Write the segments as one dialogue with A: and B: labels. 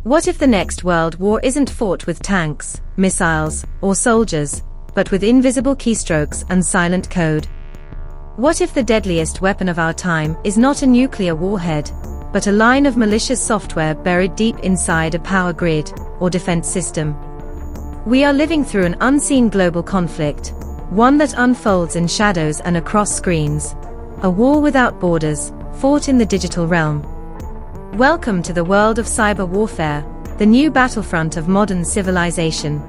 A: What if the next world war isn't fought with tanks, missiles, or soldiers, but with invisible keystrokes and silent code? What if the deadliest weapon of our time is not a nuclear warhead, but a line of malicious software buried deep inside a power grid or defense system? We are living through an unseen global conflict, one that unfolds in shadows and across screens. A war without borders, fought in the digital realm. Welcome to the world of cyber warfare, the new battlefront of modern civilization.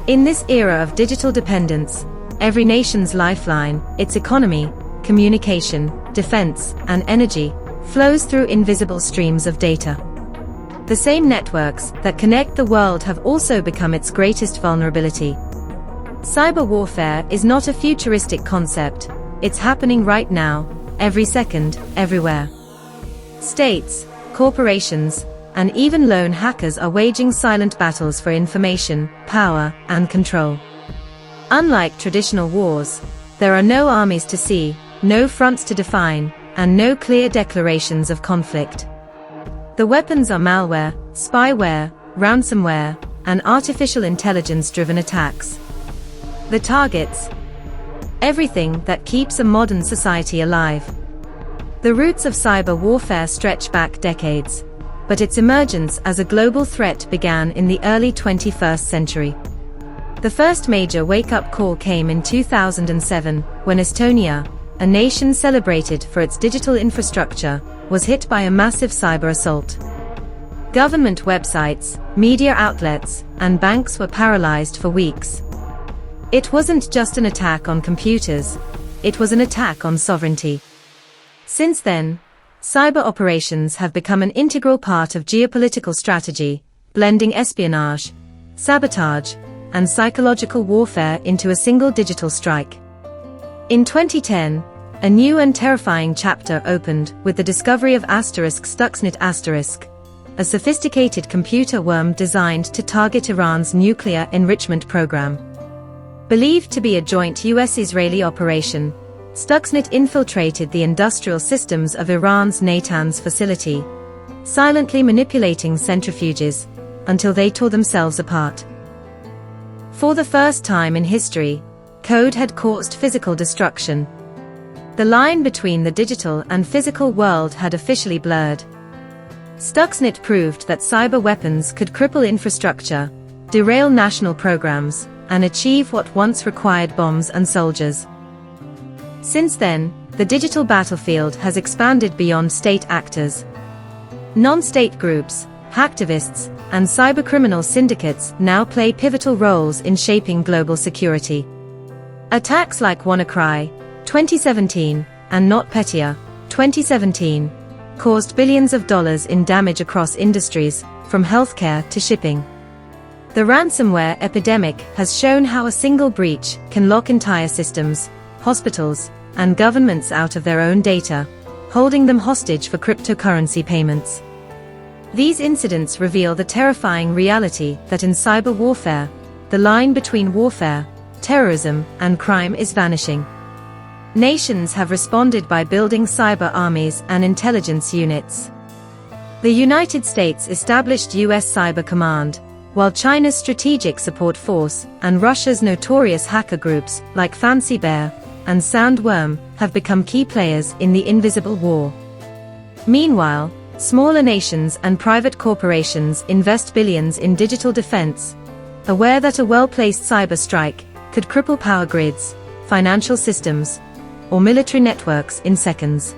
A: In this era of digital dependence, every nation's lifeline, its economy, communication, defense, and energy, flows through invisible streams of data. The same networks that connect the world have also become its greatest vulnerability. Cyber warfare is not a futuristic concept, it's happening right now, every second, everywhere. States, corporations, and even lone hackers are waging silent battles for information, power, and control. Unlike traditional wars, there are no armies to see, no fronts to define, and no clear declarations of conflict. The weapons are malware, spyware, ransomware, and artificial intelligence-driven attacks. The targets: everything that keeps a modern society alive. The roots of cyber warfare stretch back decades, but its emergence as a global threat began in the early 21st century. The first major wake-up call came in 2007, when Estonia, a nation celebrated for its digital infrastructure, was hit by a massive cyber assault. Government websites, media outlets, and banks were paralyzed for weeks. It wasn't just an attack on computers, it was an attack on sovereignty. Since then, cyber operations have become an integral part of geopolitical strategy, blending espionage, sabotage, and psychological warfare into a single digital strike. In 2010, a new and terrifying chapter opened with the discovery of Stuxnet, a sophisticated computer worm designed to target Iran's nuclear enrichment program. Believed to be a joint US-Israeli operation, Stuxnet infiltrated the industrial systems of Iran's Natanz facility, silently manipulating centrifuges until they tore themselves apart. For the first time in history, code had caused physical destruction. The line between the digital and physical world had officially blurred. Stuxnet proved that cyber weapons could cripple infrastructure, derail national programs, and achieve what once required bombs and soldiers. Since then, the digital battlefield has expanded beyond state actors. Non-state groups, hacktivists, and cybercriminal syndicates now play pivotal roles in shaping global security. Attacks like WannaCry, 2017, and NotPetya, 2017, caused billions of dollars in damage across industries, from healthcare to shipping. The ransomware epidemic has shown how a single breach can lock entire systems, hospitals, and governments out of their own data, holding them hostage for cryptocurrency payments. These incidents reveal the terrifying reality that in cyber warfare, the line between warfare, terrorism, and crime is vanishing. Nations have responded by building cyber armies and intelligence units. The United States established US Cyber Command, while China's Strategic Support Force and Russia's notorious hacker groups like Fancy Bear and Sandworm have become key players in the invisible war. Meanwhile, smaller nations and private corporations invest billions in digital defense, aware that a well-placed cyber strike could cripple power grids, financial systems, or military networks in seconds.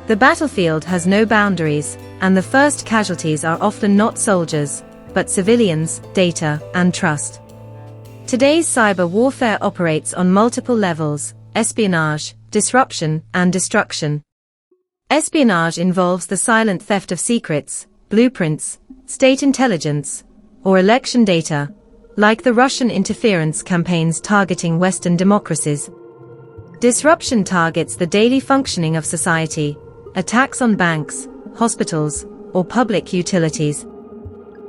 A: The battlefield has no boundaries, and the first casualties are often not soldiers, but civilians, data, and trust. Today's cyber warfare operates on multiple levels: espionage, disruption, and destruction. Espionage involves the silent theft of secrets, blueprints, state intelligence, or election data, like the Russian interference campaigns targeting Western democracies. Disruption targets the daily functioning of society, attacks on banks, hospitals, or public utilities.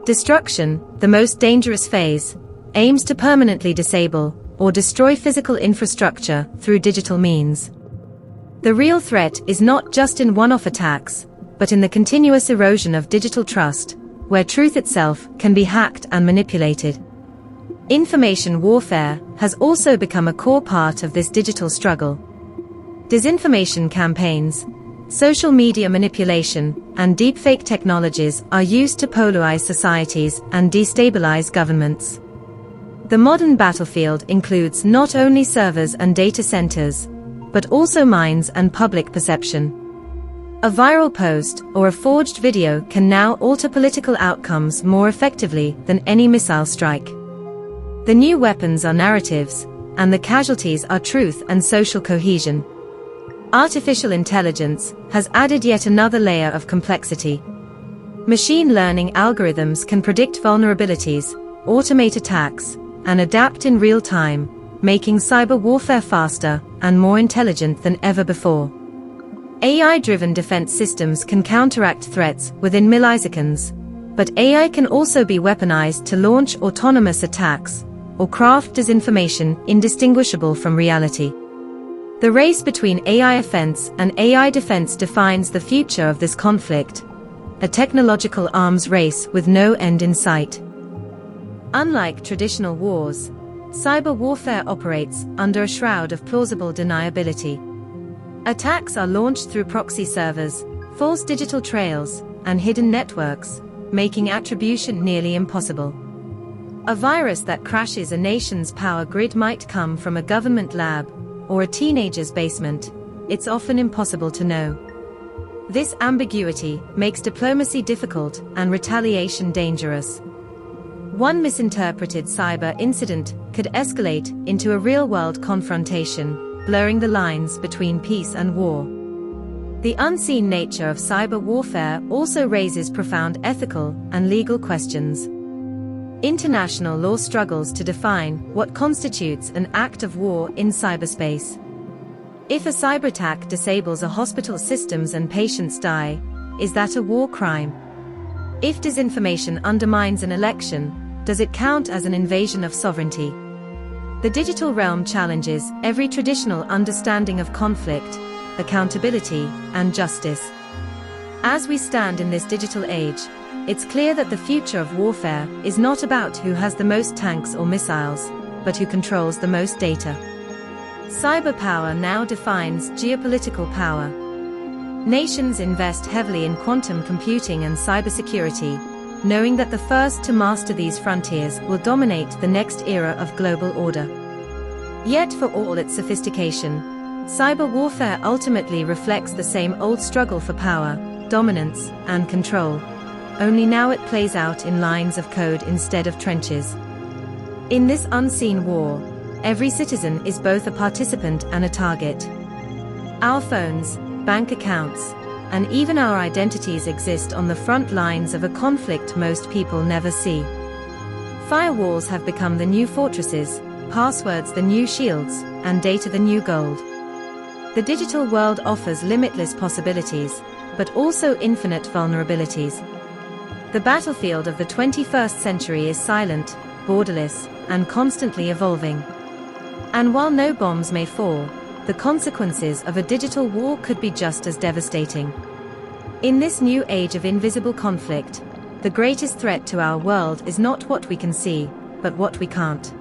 A: Destruction, the most dangerous phase, aims to permanently disable or destroy physical infrastructure through digital means. The real threat is not just in one-off attacks, but in the continuous erosion of digital trust, where truth itself can be hacked and manipulated. Information warfare has also become a core part of this digital struggle. Disinformation campaigns, social media manipulation, and deepfake technologies are used to polarize societies and destabilize governments. The modern battlefield includes not only servers and data centers, but also minds and public perception. A viral post or a forged video can now alter political outcomes more effectively than any missile strike. The new weapons are narratives, and the casualties are truth and social cohesion. Artificial intelligence has added yet another layer of complexity. Machine learning algorithms can predict vulnerabilities, automate attacks, and adapt in real time, making cyber warfare faster and more intelligent than ever before. AI-driven defense systems can counteract threats within milliseconds, but AI can also be weaponized to launch autonomous attacks or craft disinformation indistinguishable from reality. The race between AI offense and AI defense defines the future of this conflict, a technological arms race with no end in sight. Unlike traditional wars, cyber warfare operates under a shroud of plausible deniability. Attacks are launched through proxy servers, false digital trails, and hidden networks, making attribution nearly impossible. A virus that crashes a nation's power grid might come from a government lab or a teenager's basement. It's often impossible to know. This ambiguity makes diplomacy difficult and retaliation dangerous. One misinterpreted cyber incident could escalate into a real-world confrontation, blurring the lines between peace and war. The unseen nature of cyber warfare also raises profound ethical and legal questions. International law struggles to define what constitutes an act of war in cyberspace. If a cyberattack disables a hospital's systems and patients die, is that a war crime? If disinformation undermines an election, does it count as an invasion of sovereignty? The digital realm challenges every traditional understanding of conflict, accountability, and justice. As we stand in this digital age, it's clear that the future of warfare is not about who has the most tanks or missiles, but who controls the most data. Cyber power now defines geopolitical power. Nations invest heavily in quantum computing and cybersecurity, knowing that the first to master these frontiers will dominate the next era of global order. Yet for all its sophistication, cyber warfare ultimately reflects the same old struggle for power, dominance, and control. Only now it plays out in lines of code instead of trenches. In this unseen war, every citizen is both a participant and a target. Our phones, bank accounts, and even our identities exist on the front lines of a conflict most people never see. Firewalls have become the new fortresses, passwords the new shields, and data the new gold. The digital world offers limitless possibilities, but also infinite vulnerabilities. The battlefield of the 21st century is silent, borderless, and constantly evolving. And while no bombs may fall, the consequences of a digital war could be just as devastating. In this new age of invisible conflict, the greatest threat to our world is not what we can see, but what we can't.